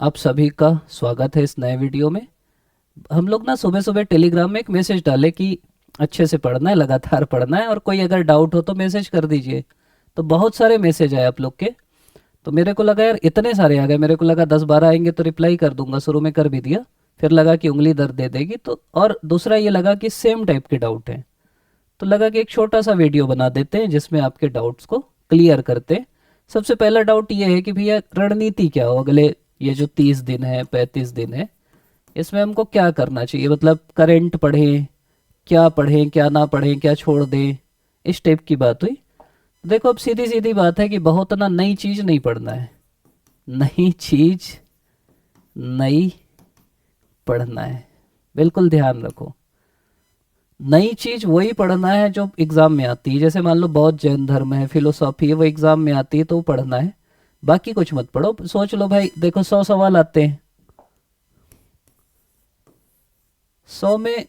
आप सभी का स्वागत है इस नए वीडियो में। हम लोग ना सुबह सुबह टेलीग्राम में एक मैसेज डाले कि अच्छे से पढ़ना है, लगातार पढ़ना है, और कोई अगर डाउट हो तो मैसेज कर दीजिए। तो बहुत सारे मैसेज आए आप लोग के। तो मेरे को लगा यार इतने सारे आ गए, मेरे को लगा 10-12 आएंगे तो रिप्लाई कर दूंगा, शुरू में कर भी दिया। फिर लगा कि उंगली दर्द दे देगी, तो और दूसरा ये लगा कि सेम टाइप के डाउट हैं। तो लगा कि एक छोटा सा वीडियो बना देते हैं जिसमें आपके डाउट्स को क्लियर करते हैं। सबसे पहला डाउट ये है कि भैया रणनीति क्या हो अगले ये जो 30 दिन है 35 दिन है, इसमें हमको क्या करना चाहिए। मतलब करंट पढ़ें, क्या पढ़ें क्या ना पढ़ें, क्या छोड़ दें, इस टाइप की बात हुई। देखो अब सीधी सीधी बात है कि बहुत ना नई चीज़ नहीं पढ़ना है। नई चीज़ नई पढ़ना है, बिल्कुल ध्यान रखो। नई चीज वही पढ़ना है जो एग्जाम में आती है। जैसे मान लो बौद्ध जैन धर्म है, फिलोसॉफी है, वो एग्जाम में आती है तो वो पढ़ना है। बाकी कुछ मत पढ़ो। सोच लो भाई, देखो 100 सवाल आते हैं, 100 में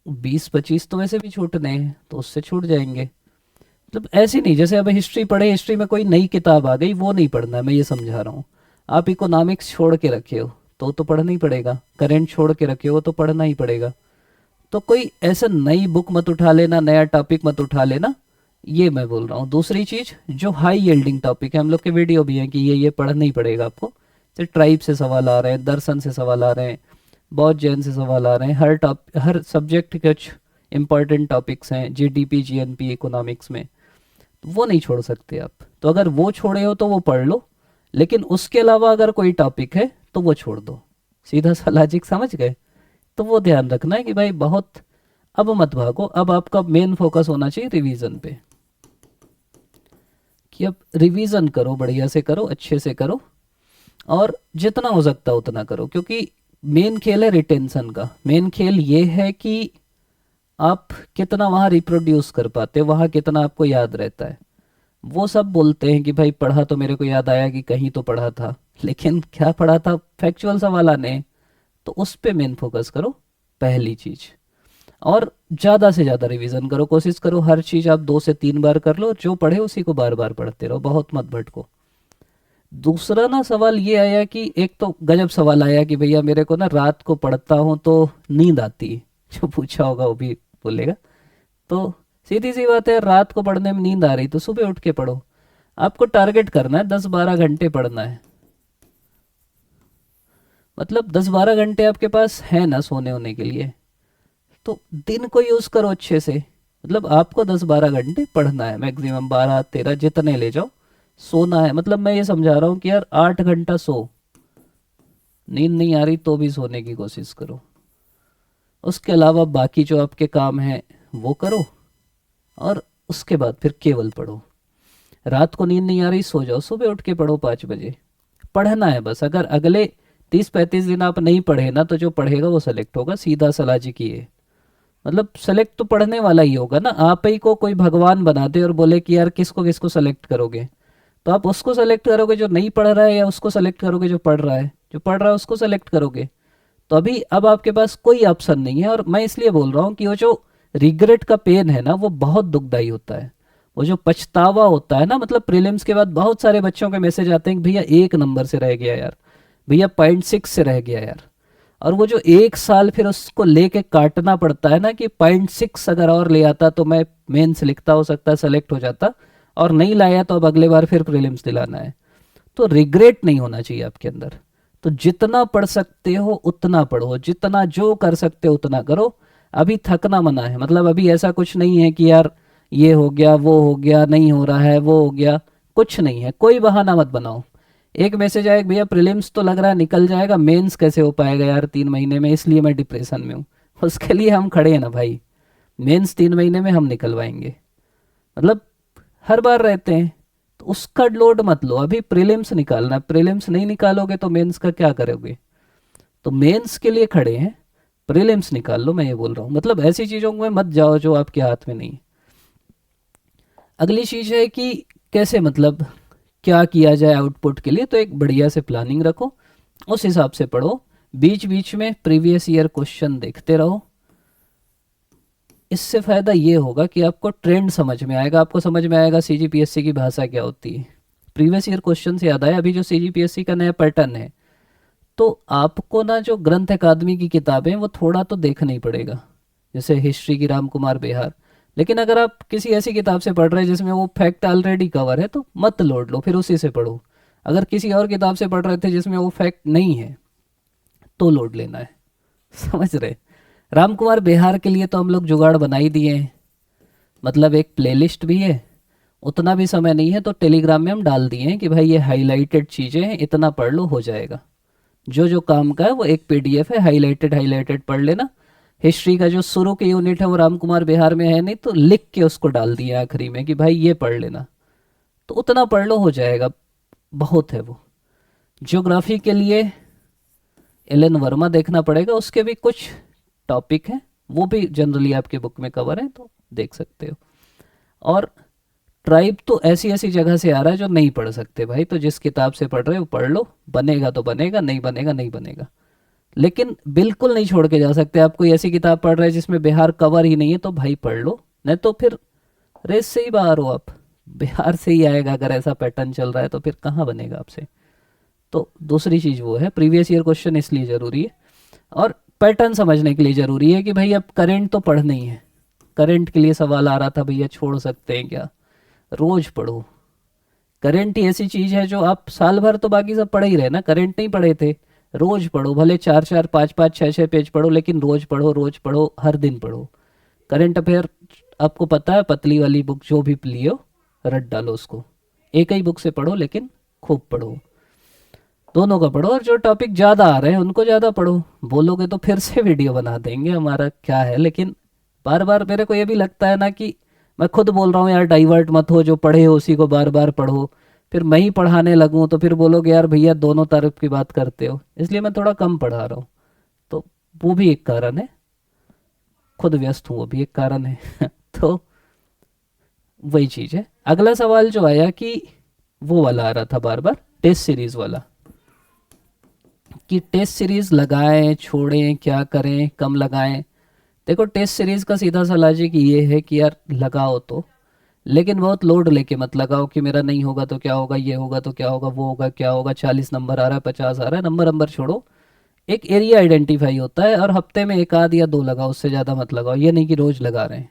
20-25 तो वैसे भी छूटने हैं, तो उससे छूट जाएंगे। मतलब ऐसे नहीं जैसे अब हिस्ट्री पढ़े, हिस्ट्री में कोई नई किताब आ गई वो नहीं पढ़ना है, मैं ये समझा रहा हूँ। आप इकोनॉमिक्स छोड़ के रखे हो तो पढ़ना ही पड़ेगा, करेंट छोड़ के रखे हो तो पढ़ना ही पड़ेगा। तो कोई ऐसा नई बुक मत उठा लेना, नया टॉपिक मत उठा लेना, ये मैं बोल रहा हूँ। दूसरी चीज, जो हाई यील्डिंग टॉपिक है, हम लोग के वीडियो भी हैं कि ये पढ़ना ही पड़ेगा आपको। जैसे ट्राइब से सवाल आ रहे हैं, दर्शन से सवाल आ रहे हैं, बौद्ध जैन से सवाल आ रहे हैं, हर सब्जेक्ट के कुछ इंपॉर्टेंट टॉपिक्स हैं, जीडीपी जीएनपी इकोनॉमिक्स में, तो वो नहीं छोड़ सकते आप। तो अगर वो छोड़े हो तो वो पढ़ लो, लेकिन उसके अलावा अगर कोई टॉपिक है तो वो छोड़ दो। सीधा सा लॉजिक समझ गए। तो वो ध्यान रखना है कि भाई बहुत अब मत भागो। अब आपका मेन फोकस होना चाहिए रिवीजन पे, कि अब रिवीजन करो, बढ़िया से करो, अच्छे से करो, और जितना हो सकता है उतना करो। क्योंकि मेन खेल है रिटेंशन का। मेन खेल ये है कि आप कितना वहाँ रिप्रोड्यूस कर पाते हो, वहाँ कितना आपको याद रहता है। वो सब बोलते हैं कि भाई पढ़ा तो मेरे को याद आया कि कहीं तो पढ़ा था, लेकिन क्या पढ़ा था, फैक्चुअल सवाल आने हैं। तो उस पे मेन फोकस करो, पहली चीज। और ज़्यादा से ज़्यादा रिवीजन करो, कोशिश करो हर चीज़ आप 2 से 3 बार कर लो, जो पढ़े उसी को बार बार पढ़ते रहो, बहुत मत भटको। दूसरा ना सवाल ये आया कि एक तो गजब सवाल आया कि भैया मेरे को ना रात को पढ़ता हूँ तो नींद आती है। जो पूछा होगा वो भी बोलेगा। तो सीधी सी बात है, रात को पढ़ने में नींद आ रही तो सुबह उठ के पढ़ो। आपको टारगेट करना है 10-12 घंटे पढ़ना है। मतलब 10-12 घंटे आपके पास है ना सोने होने के लिए, तो दिन को यूज करो अच्छे से। मतलब आपको 10-12 घंटे पढ़ना है, मैक्सिमम 12-13 जितने ले जाओ। सोना है, मतलब मैं ये समझा रहा हूँ कि यार 8 घंटा सो। नींद नहीं आ रही तो भी सोने की कोशिश करो। उसके अलावा बाकी जो आपके काम हैं वो करो, और उसके बाद फिर केवल पढ़ो। रात को नींद नहीं आ रही, सो जाओ, सुबह उठ के पढ़ो 5 बजे। पढ़ना है बस। अगर अगले 30-35 दिन आप नहीं पढ़े ना, तो जो पढ़ेगा वो सेलेक्ट होगा, सीधा सलाह जी की है। मतलब सेलेक्ट तो पढ़ने वाला ही होगा ना। आप ही को कोई भगवान बना दे और बोले कि यार किसको किसको सेलेक्ट करोगे, तो आप उसको सेलेक्ट करोगे जो नहीं पढ़ रहा है, या उसको सेलेक्ट करोगे जो पढ़ रहा है? जो पढ़ रहा है उसको सेलेक्ट करोगे। तो अभी अब आपके पास कोई ऑप्शन नहीं है। और मैं इसलिए बोल रहा हूँ कि वो जो रिग्रेट का पेन है ना, वो बहुत दुखदाई होता है। वो जो पछतावा होता है ना, मतलब प्रीलिम्स के बाद बहुत सारे बच्चों के मैसेज आते हैं कि भैया 1 नंबर से रह गया यार, भैया 0.6 से रह गया यार। और वो जो 1 साल फिर उसको लेके काटना पड़ता है ना, कि 0.6 अगर और ले आता तो मैं मेंस लिखता, हो सकता है सेलेक्ट हो जाता, और नहीं लाया तो अब अगले बार फिर प्रीलिम्स दिलाना है। तो रिग्रेट नहीं होना चाहिए आपके अंदर। तो जितना पढ़ सकते हो उतना पढ़ो, जितना जो कर सकते हो उतना करो। अभी थकना मना है। मतलब अभी ऐसा कुछ नहीं है कि यार ये हो गया वो हो गया, नहीं हो रहा है वो हो गया, कुछ नहीं है। कोई बहाना मत बनाओ। एक मैसेज आया कि भैया प्रीलिम्स तो लग रहा है निकल जाएगा, मेंस कैसे हो पाएगा यार 3 महीने में, इसलिए मैं डिप्रेशन में हूँ। उसके लिए हम खड़े हैं ना भाई, मेंस 3 महीने में हम निकलवाएंगे। मतलब हर बार रहते हैं, तो उसका लोड मत लो। अभी प्रीलिम्स निकालना है, प्रीलिम्स नहीं निकालोगे तो मेंस का क्या करोगे? तो मेंस के लिए खड़े हैं, प्रीलिम्स निकाल लो, मैं ये बोल रहा हूँ। मतलब ऐसी चीज़ों में मत जाओ जो आपके हाथ में नहीं है। अगली चीज़ है कि कैसे, मतलब क्या किया जाए आउटपुट के लिए। तो एक बढ़िया से प्लानिंग रखो, उस हिसाब से पढ़ो। बीच बीच में प्रीवियस ईयर क्वेश्चन देखते रहो। इससे फ़ायदा ये होगा कि आपको ट्रेंड समझ में आएगा, आपको समझ में आएगा सीजीपीएससी की भाषा क्या होती है। प्रीवियस ईयर क्वेश्चन से याद आया, अभी जो सीजीपीएससी का नया पैटर्न है तो आपको ना जो ग्रंथ अकादमी की किताबें वो थोड़ा तो देखना ही पड़ेगा, जैसे हिस्ट्री की राम कुमार बेहार। लेकिन अगर आप किसी ऐसी किताब से पढ़ रहे हैं जिसमें वो फैक्ट ऑलरेडी कवर है तो मत लोड लो, फिर उसी से पढ़ो। अगर किसी और किताब से पढ़ रहे थे जिसमें वो फैक्ट नहीं है तो लोड लेना है। समझ रहे? राम कुमार बेहार के लिए तो हम लोग जुगाड़ बना ही दिए हैं, मतलब एक प्लेलिस्ट भी है। उतना भी समय नहीं है तो टेलीग्राम में हम डाल दिए हैं कि भाई ये हाईलाइटेड चीज़ें हैं, इतना पढ़ लो हो जाएगा। जो जो काम का है वो एक पीडीएफ है, हाईलाइटेड हाईलाइटेड पढ़ लेना। हिस्ट्री का जो शुरू की यूनिट है वो राम कुमार बिहार में है नहीं, तो लिख के उसको डाल दिया आखिरी में कि भाई ये पढ़ लेना, तो उतना पढ़ लो हो जाएगा, बहुत है वो। ज्योग्राफी के लिए एलन वर्मा देखना पड़ेगा, उसके भी कुछ टॉपिक हैं, वो भी जनरली आपके बुक में कवर है तो देख सकते हो। और ट्राइब तो ऐसी ऐसी जगह से आ रहा है जो नहीं पढ़ सकते भाई, तो जिस किताब से पढ़ रहे हो पढ़ लो, बनेगा तो बनेगा, नहीं बनेगा नहीं बनेगा। लेकिन बिल्कुल नहीं छोड़ के जा सकते। आप कोई ऐसी किताब पढ़ रहे हैं जिसमें बिहार कवर ही नहीं है तो भाई पढ़ लो, नहीं तो फिर रेस से ही बाहर हो आप। बिहार से ही आएगा अगर ऐसा पैटर्न चल रहा है तो फिर कहाँ बनेगा आपसे। तो दूसरी चीज़ वो है, प्रीवियस ईयर क्वेश्चन इसलिए ज़रूरी है और पैटर्न समझने के लिए ज़रूरी है कि भाई अब करंट तो पढ़ना ही है। करंट के लिए सवाल आ रहा था भैया छोड़ सकते हैं क्या? रोज पढ़ो। करंट ही ऐसी चीज है जो आप साल भर तो बाकी सब पढ़े ही रहे ना, करंट नहीं पढ़े थे, रोज पढ़ो, भले 4 4 5 5 6 6 पेज पढ़ो, लेकिन रोज पढ़ो, रोज पढ़ो, हर दिन पढ़ो। करंट अफेयर आपको पता है, पतली वाली बुक जो भी लियो रट डालो उसको, एक ही बुक से पढ़ो लेकिन खूब पढ़ो, दोनों का पढ़ो। और जो टॉपिक ज़्यादा आ रहे हैं उनको ज़्यादा पढ़ो। बोलोगे तो फिर से वीडियो बना देंगे, हमारा क्या है। लेकिन बार बार मेरे को ये भी लगता है ना कि मैं खुद बोल रहा हूँ यार डाइवर्ट मत हो, जो पढ़े हो उसी को बार बार पढ़ो, फिर मैं ही पढ़ाने लगूँ तो फिर बोलोगे यार भैया दोनों तरफ की बात करते हो, इसलिए मैं थोड़ा कम पढ़ा रहा हूँ। तो वो भी एक कारण है, खुद व्यस्त हूँ वो भी एक कारण है। तो वही चीज़ है। अगला सवाल जो आया कि वो वाला आ रहा था बार बार, टेस्ट सीरीज वाला, कि टेस्ट सीरीज लगाएं छोड़ें क्या करें, कम लगाएं। देखो टेस्ट सीरीज का सीधा सा लॉजिक ये है कि यार लगाओ तो, लेकिन बहुत लोड लेके मत लगाओ कि मेरा नहीं होगा तो क्या होगा, ये होगा तो क्या होगा, वो होगा क्या होगा, 40 नंबर आ रहा है 50 आ रहा है, नंबर नंबर छोड़ो। एक एरिया आइडेंटिफाई होता है और हफ्ते में एक आध या दो लगाओ, उससे ज़्यादा मत लगाओ। ये नहीं कि रोज लगा रहे हैं।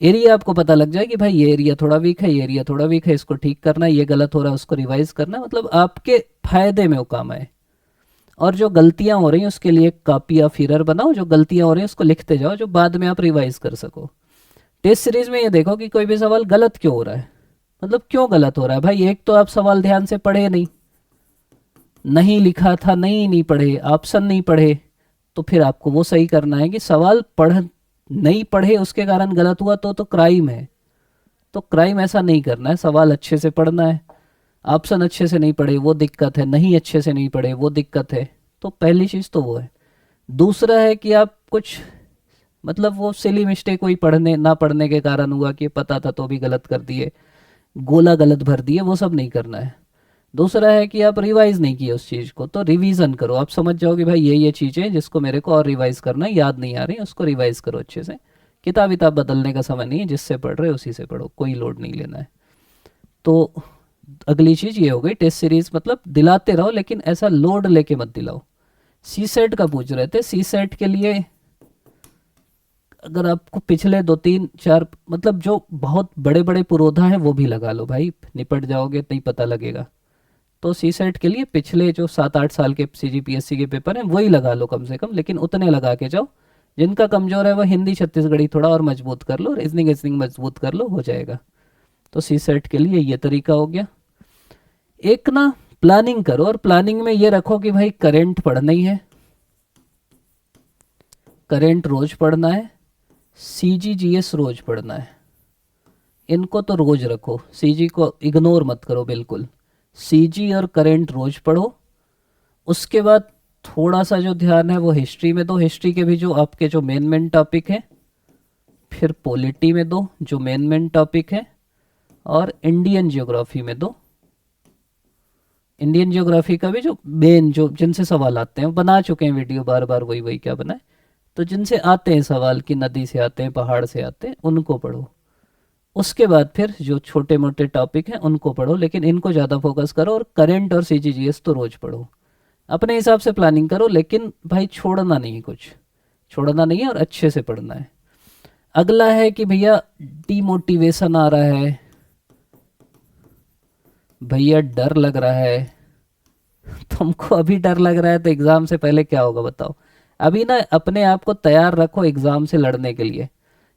एरिया आपको पता लग जाए कि भाई ये एरिया थोड़ा वीक है, ये एरिया थोड़ा वीक है, इसको ठीक करना है, ये गलत हो रहा है उसको रिवाइज करना है, मतलब आपके फायदे में वो काम आए। और जो गलतियां हो रही हैं उसके लिए एक कॉपी या फिरर बनाओ, जो गलतियां हो रही हैं उसको लिखते जाओ, जो बाद में आप रिवाइज कर सको। टेस्ट सीरीज में ये देखो कि कोई भी सवाल गलत क्यों हो रहा है, मतलब क्यों गलत हो रहा है भाई। एक तो आप सवाल ध्यान से पढ़े नहीं, नहीं लिखा था, नहीं पढ़े, ऑप्शन नहीं पढ़े, तो फिर आपको वो सही करना है कि सवाल पढ़ नहीं पढ़े उसके कारण गलत हुआ तो क्राइम है। तो क्राइम ऐसा नहीं करना है, सवाल अच्छे से पढ़ना है। ऑप्शन अच्छे से नहीं पढ़े वो दिक्कत है, नहीं अच्छे से नहीं पढ़े वो दिक्कत है। तो पहली चीज़ तो वो है। दूसरा है कि आप कुछ मतलब वो सिली मिस्टेक हुई पढ़ने ना पढ़ने के कारण हुआ कि पता था तो भी गलत कर दिए, गोला गलत भर दिए, वो सब नहीं करना है। दूसरा है कि आप रिवाइज नहीं किए उस चीज़ को, तो रिवीजन करो। आप समझ जाओगे भाई ये चीज़ें जिसको मेरे को और रिवाइज करना है, याद नहीं आ रही, उसको रिवाइज करो अच्छे से। किताब विताब बदलने का समय नहीं है, जिससे पढ़ रहे हो उसी से पढ़ो, कोई लोड नहीं लेना है। तो अगली चीज़ ये हो गई टेस्ट सीरीज, मतलब दिलाते रहो लेकिन ऐसा लोड लेके मत दिलाओ। सी सेट का पूछ रहे थे, सी सेट के लिए अगर आपको पिछले 2 3 4 मतलब जो बहुत बड़े बड़े पुरोधा हैं वो भी लगा लो भाई, निपट जाओगे, नहीं पता लगेगा। तो सी सेट के लिए पिछले जो 7 8 साल के सीजीपीएससी के पेपर हैं वही लगा लो कम से कम, लेकिन उतने लगा के जाओ। जिनका कमजोर है वह हिंदी छत्तीसगढ़ी थोड़ा और मजबूत कर लो, रीजनिंग रीजनिंग मजबूत कर लो, हो जाएगा। तो सी सेट के लिए ये तरीका हो गया। एक ना प्लानिंग करो, और प्लानिंग में ये रखो कि भाई करंट पढ़ना ही है, करंट रोज पढ़ना है, सीजीजीएस रोज पढ़ना है। इनको तो रोज रखो, सीजी को इग्नोर मत करो बिल्कुल। सीजी और करंट रोज पढ़ो। उसके बाद थोड़ा सा जो ध्यान है वो हिस्ट्री में दो, हिस्ट्री के भी जो आपके जो मेन टॉपिक है, फिर पॉलिटी में दो जो मेन टॉपिक है, और इंडियन ज्योग्राफी में दो। इंडियन ज्योग्राफी का भी जो मेन जो जिनसे सवाल आते हैं, बना चुके हैं वीडियो बार बार, वही वही क्या बनाए, तो जिनसे आते हैं सवाल कि नदी से आते हैं पहाड़ से आते हैं उनको पढ़ो। उसके बाद फिर जो छोटे मोटे टॉपिक हैं उनको पढ़ो, लेकिन इनको ज़्यादा फोकस करो। और करंट और सीजीजीएस तो रोज पढ़ो। अपने हिसाब से प्लानिंग करो, लेकिन भाई छोड़ना नहीं, कुछ छोड़ना नहीं है और अच्छे से पढ़ना है। अगला है कि भैया डीमोटिवेशन आ रहा है, भैया डर लग रहा है। तुमको अभी डर लग रहा है तो एग्ज़ाम से पहले क्या होगा बताओ। अभी ना अपने आप को तैयार रखो एग्ज़ाम से लड़ने के लिए।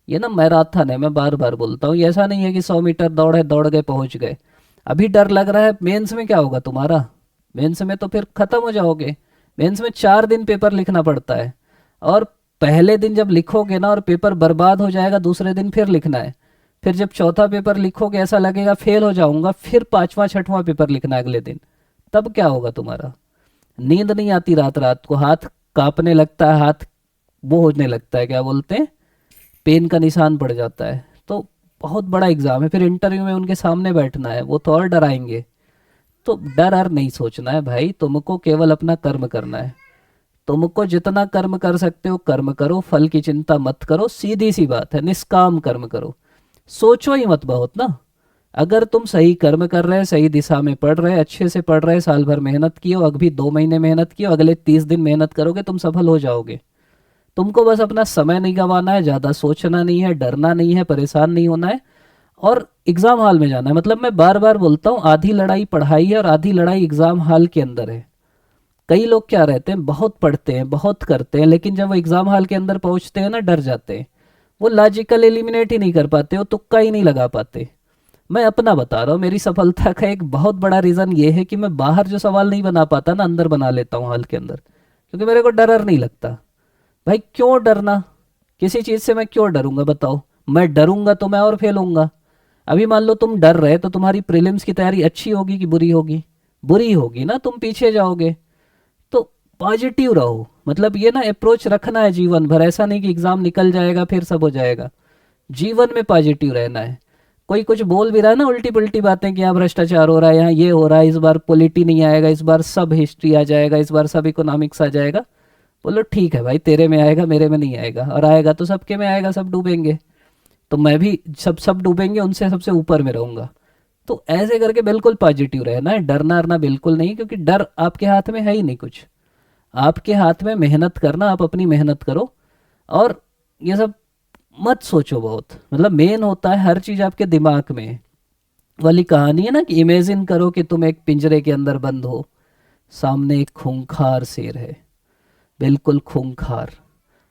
ये ना मैराथन है, मैं बार बार बोलता हूँ, ये ऐसा नहीं है कि 100 मीटर दौड़ है, दौड़ गए पहुँच गए। अभी डर लग रहा है, मेंस में क्या होगा तुम्हारा? मेंस में तो फिर ख़त्म हो जाओगे। मेंस में 4 दिन पेपर लिखना पड़ता है, और पहले दिन जब लिखोगे ना और पेपर बर्बाद हो जाएगा, दूसरे दिन फिर लिखना है। फिर जब चौथा पेपर लिखोगे ऐसा लगेगा फेल हो जाऊंगा, फिर पांचवा छठवां पेपर लिखना है अगले दिन। तब क्या होगा तुम्हारा? नींद नहीं आती रात रात को, हाथ कांपने लगता है, हाथ वो होने लगता है, क्या बोलते हैं, पेन का निशान पड़ जाता है। तो बहुत बड़ा एग्जाम है, फिर इंटरव्यू में उनके सामने बैठना है, वो तो और डराएंगे। तो डर हर नहीं सोचना है भाई, तुमको केवल अपना कर्म करना है। तुमको जितना कर्म कर सकते हो कर्म करो, फल की चिंता मत करो, सीधी सी बात है, निष्काम कर्म करो। सोचो ही मत बहुत ना। अगर तुम सही कर्म कर रहे, सही दिशा में पढ़ रहे, अच्छे से पढ़ रहे, साल भर मेहनत की हो, अभी 2 महीने मेहनत की हो, अगले 30 दिन मेहनत करोगे, तुम सफल हो जाओगे। तुमको बस अपना समय नहीं गंवाना है, ज़्यादा सोचना नहीं है, डरना नहीं है, परेशान नहीं होना है, और एग्ज़ाम हॉल में जाना है। मतलब मैं बार बार बोलता हूँ, आधी लड़ाई पढ़ाई है और आधी लड़ाई एग्ज़ाम हॉल के अंदर है। कई लोग क्या रहते हैं, बहुत पढ़ते हैं, बहुत करते हैं, लेकिन जब वो एग्ज़ाम हॉल के अंदर पहुंचते हैं ना, डर जाते हैं। वो लॉजिकल एलिमिनेट ही नहीं कर पाते, वो तुक्का ही नहीं लगा पाते। मैं अपना बता रहा हूँ, मेरी सफलता का एक बहुत बड़ा रीज़न ये है कि मैं बाहर जो सवाल नहीं बना पाता ना, अंदर बना लेता हूँ हॉल के अंदर, क्योंकि मेरे को डर नहीं लगता। भाई क्यों डरना, किसी चीज़ से मैं क्यों डरूंगा बताओ? मैं डरूंगा तो मैं और फेल होऊंगा। अभी मान लो तुम डर रहे, तो तुम्हारी प्रीलिम्स की तैयारी अच्छी होगी कि बुरी होगी? बुरी होगी ना, तुम पीछे जाओगे। तो पॉजिटिव रहो, मतलब ये ना अप्रोच रखना है जीवन भर। ऐसा नहीं कि एग्जाम निकल जाएगा फिर सब हो जाएगा। जीवन में पॉजिटिव रहना है। कोई कुछ बोल भी रहा है ना उल्टी पुल्टी बातें कि यहाँ भ्रष्टाचार हो रहा है, यहाँ ये हो रहा है, इस बार पॉलिटी नहीं आएगा, इस बार सब हिस्ट्री आ जाएगा, इस बार सब इकोनॉमिक्स आ जाएगा। बोलो ठीक है भाई, तेरे में आएगा, मेरे में नहीं आएगा, और आएगा तो सबके में आएगा, सब डूबेंगे। तो मैं भी, सब सब डूबेंगे, उनसे सबसे ऊपर में रहूंगा। तो ऐसे करके बिल्कुल पॉजिटिव रहना है, डरना अरना बिल्कुल नहीं, क्योंकि डर आपके हाथ में है ही नहीं कुछ। आपके हाथ में मेहनत करना, आप अपनी मेहनत करो। और ये सब मत सोचो बहुत, मतलब मेन होता है हर चीज़ आपके दिमाग में है। वाली कहानी है ना कि इमेजिन करो कि तुम एक पिंजरे के अंदर बंद हो, सामने एक खूंखार शेर है, बिल्कुल खूंखार,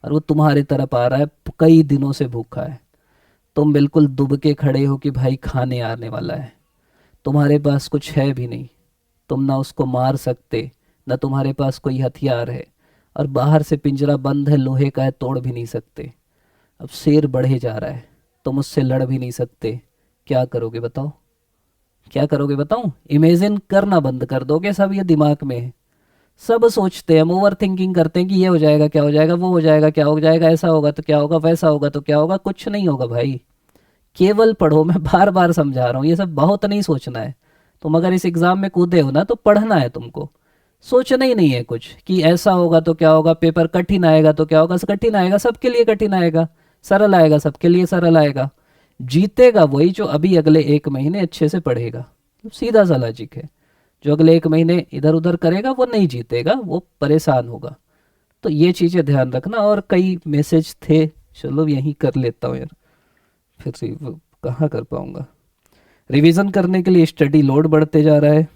और वो तुम्हारी तरफ आ रहा है, कई दिनों से भूखा है। तुम बिल्कुल दुब के खड़े हो कि भाई खाने आने वाला है। तुम्हारे पास कुछ है भी नहीं, तुम ना उसको मार सकते, ना तुम्हारे पास कोई हथियार है, और बाहर से पिंजरा बंद है, लोहे का है, तोड़ भी नहीं सकते। अब शेर बढ़े जा रहा है, तुम उससे लड़ भी नहीं सकते। क्या करोगे बताओ? क्या करोगे बताऊं? इमेजिन करना बंद कर दोगे सब, ये दिमाग में है। सब सोचते हैं, हम ओवर थिंकिंग करते हैं कि ये हो जाएगा, क्या हो जाएगा, वो हो जाएगा, क्या हो जाएगा, ऐसा होगा तो क्या होगा, वैसा होगा तो क्या होगा। कुछ नहीं होगा भाई, केवल पढ़ो। मैं बार बार समझा रहा हूँ, ये सब बहुत नहीं सोचना है। तुम अगर इस एग्जाम में कूदे हो ना, तो पढ़ना है तुमको। सोचना ही नहीं है कुछ कि ऐसा होगा तो क्या होगा, पेपर कठिन आएगा तो क्या होगा। कठिन आएगा सबके लिए, कठिन आएगा, सरल आएगा सबके लिए, सरल आएगा। जीतेगा वही जो अभी अगले 1 महीने अच्छे से पढ़ेगा। सीधा सा लॉजिक है। जो अगले 1 महीने इधर उधर करेगा वो नहीं जीतेगा, वो परेशान होगा। तो ये चीज़ें ध्यान रखना। और कई मैसेज थे, चलो यहीं कर लेता हूँ यार, फिर से वो कहाँ कर पाऊंगा। रिवीजन करने के लिए स्टडी लोड बढ़ते जा रहा है।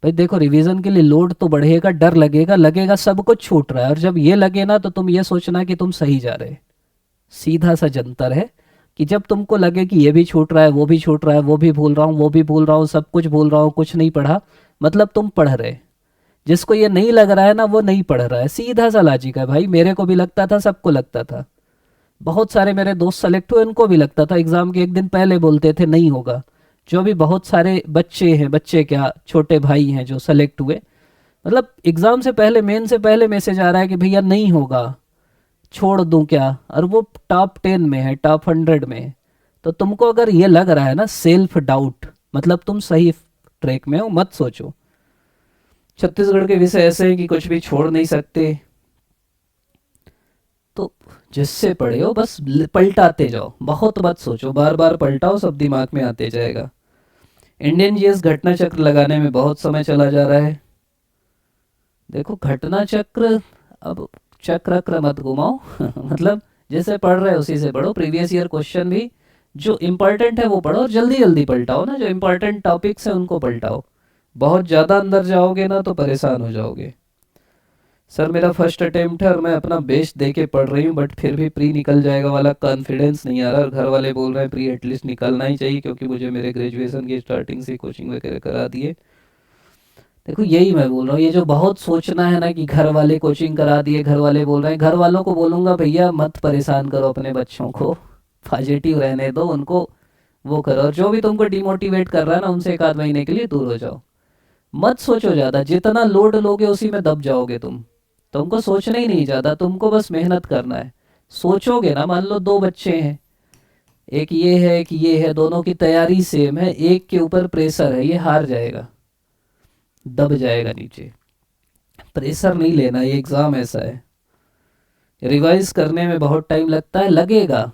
भाई देखो, रिवीजन के लिए लोड तो बढ़ेगा, डर लगेगा, लगेगा सब कुछ छूट रहा है, और जब ये लगे ना तो तुम ये सोचना कि तुम सही जा रहे। सीधा सा जंतर है कि जब तुमको लगे कि ये भी छूट रहा है, वो भी छूट रहा है, वो भी भूल रहा हूँ, वो भी भूल रहा हूँ, सब कुछ भूल रहा हूँ, कुछ नहीं पढ़ा, मतलब तुम पढ़ रहे। जिसको ये नहीं लग रहा है ना, वो नहीं पढ़ रहा है। सीधा सा लॉजिक है भाई, मेरे को भी लगता था, सबको लगता था। बहुत सारे मेरे दोस्त सेलेक्ट हुए, उनको भी लगता था, एग्जाम के एक दिन पहले बोलते थे नहीं होगा। जो भी बहुत सारे बच्चे हैं, बच्चे क्या, छोटे भाई हैं जो सेलेक्ट हुए, मतलब एग्जाम से पहले, मेन से पहले मैसेज आ रहा है कि भैया नहीं होगा, छोड़ दूं क्या, और वो टॉप 10 में है, टॉप 100 में है। तो तुमको अगर ये लग रहा है ना, सेल्फ डाउट, मतलब तुम सही ट्रैक में हो, मत सोचो। छत्तीसगढ़ के विषय ऐसे हैं कि कुछ भी छोड़ नहीं सकते। तो जिससे पढ़े हो बस पलटाते जाओ, बहुत मत सोचो, बार बार पलटाओ, सब दिमाग में आते जाएगा। इंडियन जीएस घटना चक्र लगाने में बहुत समय चला जा रहा है। देखो घटना चक्र, अब चक्र अक्र मत घुमाओ मतलब जैसे पढ़ रहे हो उसी से पढ़ो, प्रीवियस ईयर क्वेश्चन भी जो इम्पोर्टेंट है वो पढ़ो, और जल्दी जल्दी पलटाओ ना, जो इम्पोर्टेंट टॉपिक्स हैं उनको पलटाओ। बहुत ज़्यादा अंदर जाओगे ना तो परेशान हो जाओगे। सर मेरा फर्स्ट अटेम्प्ट है और मैं अपना बेस्ट दे के पढ़ रही हूँ, बट फिर भी प्री निकल जाएगा वाला कॉन्फिडेंस नहीं आ रहा, और घर वाले बोल रहे हैं प्री एटलीस्ट निकलना ही चाहिए, क्योंकि मुझे मेरे ग्रेजुएशन की स्टार्टिंग से कोचिंग वगैरह करा दिए। देखो यही मैं बोल रहा हूँ, ये जो बहुत सोचना है ना कि घर वाले कोचिंग करा दिए, घर वाले बोल रहे हैं, घर वालों को बोलूँगा भैया मत परेशान करो अपने बच्चों को, पॉजिटिव रहने दो उनको, वो करो, और जो भी तुमको डिमोटिवेट कर रहा है ना उनसे एक आध महीने के लिए दूर हो जाओ। मत सोचो ज़्यादा, जितना लोड लोगे उसी में दब जाओगे तुम। तुमको सोचना ही नहीं ज़्यादा, तुमको बस मेहनत करना है। सोचोगे ना, मान लो दो बच्चे हैं, एक ये है एक ये है, दोनों की तैयारी सेम है, एक के ऊपर प्रेशर है, ये हार जाएगा, दब जाएगा नीचे। प्रेशर नहीं लेना, ये एग्ज़ाम ऐसा है। रिवाइज करने में बहुत टाइम लगता है, लगेगा।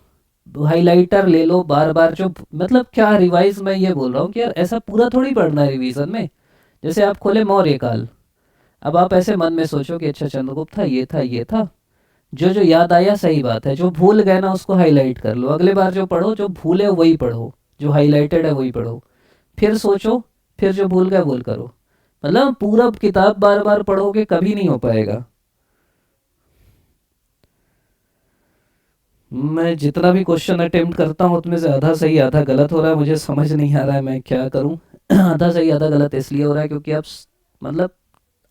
हाइलाइटर ले लो बार बार, जो मतलब क्या रिवाइज, मैं ये बोल रहा हूँ कि यार ऐसा पूरा थोड़ी पढ़ना है रिवीजन में। जैसे आप खोले मौर्य काल, अब आप ऐसे मन में सोचो कि अच्छा चंद्रगुप्त था, ये था ये था, जो जो याद आया सही बात है, जो भूल गए ना उसको हाईलाइट कर लो, अगले बार जो पढ़ो जो भूले वही पढ़ो, जो हाईलाइटेड है वही पढ़ो, फिर सोचो, फिर जो भूल गए भूल करो। मतलब पूरा किताब बार बार पढ़ोगे कभी नहीं हो पाएगा। मैं जितना भी क्वेश्चन अटेम्प्ट करता हूँ उसमें से आधा सही आधा गलत हो रहा है, मुझे समझ नहीं आ रहा है मैं क्या करूँ आधा सही आधा गलत इसलिए हो रहा है क्योंकि आप मतलब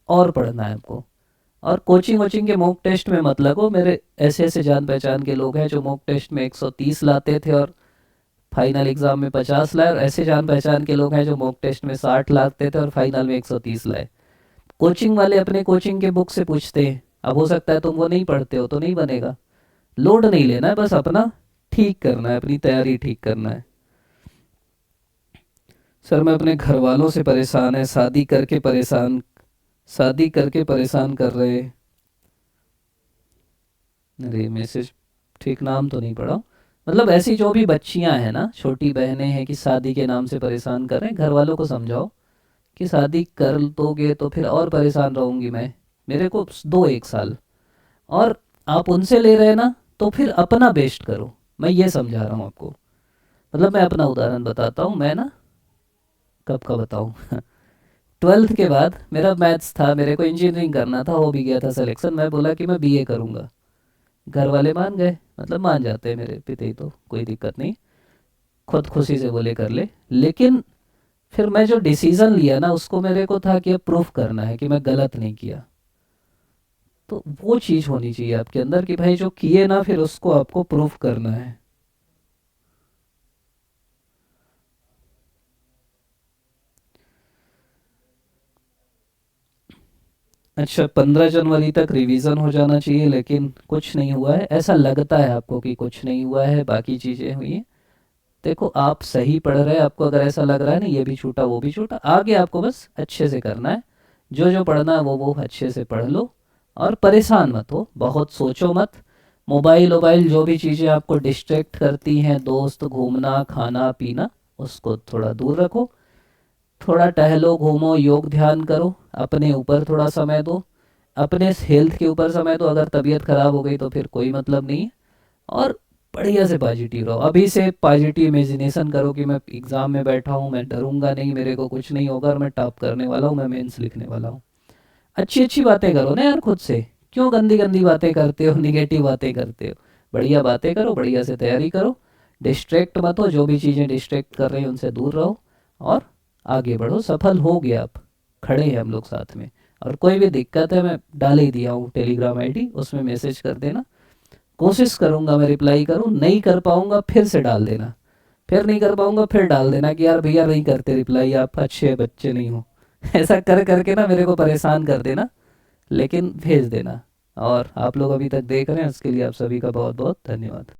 और पढ़ना है आपको। और कोचिंग वोचिंग के मॉक टेस्ट में मत लगो, मेरे ऐसे ऐसे जान पहचान के लोग हैं जो मॉक टेस्ट में 130 लाते थे और फाइनल एग्जाम में 50 लाए, और ऐसे जान पहचान के लोग हैं जो मॉक टेस्ट में 60 लाते थे और फाइनल में 130 लाए। कोचिंग वाले अपने कोचिंग के बुक से पूछते हैं, अब हो सकता है तुम वो नहीं पढ़ते हो तो नहीं बनेगा। लोड नहीं लेना है, बस अपना ठीक करना है, अपनी तैयारी ठीक करना है। सर मैं अपने घर वालों से परेशान है, शादी करके परेशान कर रहे हैं। अरे मैसेज ठीक नाम तो नहीं पढ़ा, मतलब ऐसी जो भी बच्चियां हैं ना, छोटी बहनें हैं कि शादी के नाम से परेशान कर रहे हैं, घर वालों को समझाओ कि शादी कर दोगे तो फिर और परेशान रहूंगी मैं, मेरे को दो एक साल, और आप उनसे ले रहे हैं ना तो फिर अपना बेस्ट करो। मैं ये समझा रहा हूँ आपको, मतलब मैं अपना उदाहरण बताता हूँ, मैं ना कब का बताऊँ 12th के बाद मेरा मैथ्स था, मेरे को इंजीनियरिंग करना था, हो भी गया था सिलेक्शन, मैं बोला कि मैं बीए करूँगा। घर वाले मान गए, मतलब मान जाते हैं मेरे पिता ही, तो कोई दिक्कत नहीं, खुद खुशी से बोले कर ले। लेकिन फिर मैं जो डिसीज़न लिया ना उसको मेरे को था कि अब प्रूफ करना है कि मैं गलत नहीं किया। तो वो चीज़ होनी चाहिए आपके अंदर कि भाई जो किए ना फिर उसको आपको प्रूफ करना है। अच्छा 15 जनवरी तक रिवीजन हो जाना चाहिए, लेकिन कुछ नहीं हुआ है, ऐसा लगता है आपको कि कुछ नहीं हुआ है, बाकी चीज़ें हुई हैं। देखो आप सही पढ़ रहे हैं, आपको अगर ऐसा लग रहा है ना ये भी छूटा वो भी छूटा, आगे आपको बस अच्छे से करना है, जो जो पढ़ना है वो अच्छे से पढ़ लो, और परेशान मत हो, बहुत सोचो मत। मोबाइल वोबाइल जो भी चीज़ें आपको डिस्ट्रैक्ट करती हैं, दोस्त घूमना खाना पीना, उसको थोड़ा दूर रखो। थोड़ा टहलो घूमो, योग ध्यान करो, अपने ऊपर थोड़ा समय दो, अपने हेल्थ के ऊपर समय दो, अगर तबीयत खराब हो गई तो फिर कोई मतलब नहीं है। और बढ़िया से पॉजिटिव रहो, अभी से पॉजिटिव इमेजिनेशन करो कि मैं एग्ज़ाम में बैठा हूँ, मैं डरूंगा नहीं, मेरे को कुछ नहीं होगा और मैं टॉप करने वाला हूँ, मैं मेंस लिखने वाला हूँ। अच्छी अच्छी बातें करो ना यार खुद से, क्यों गंदी गंदी बातें करते हो, निगेटिव बातें करते हो। बढ़िया बातें करो, बढ़िया से तैयारी करो, डिस्ट्रैक्ट मत हो, जो भी चीज़ें डिस्ट्रैक्ट कर रही हैं उनसे दूर रहो, और आगे बढ़ो, सफल हो गया आप, खड़े हैं हम लोग साथ में। और कोई भी दिक्कत है मैं डाल ही दिया हूँ टेलीग्राम आईडी, उसमें मैसेज कर देना, कोशिश करूंगा मैं रिप्लाई करूं, नहीं कर पाऊंगा फिर से डाल देना, फिर नहीं कर पाऊंगा फिर डाल देना कि यार भैया नहीं करते रिप्लाई, आप अच्छे बच्चे नहीं हो ऐसा कर करके ना मेरे को परेशान कर देना, लेकिन भेज देना। और आप लोग अभी तक देख रहे हैं उसके लिए आप सभी का बहुत बहुत धन्यवाद।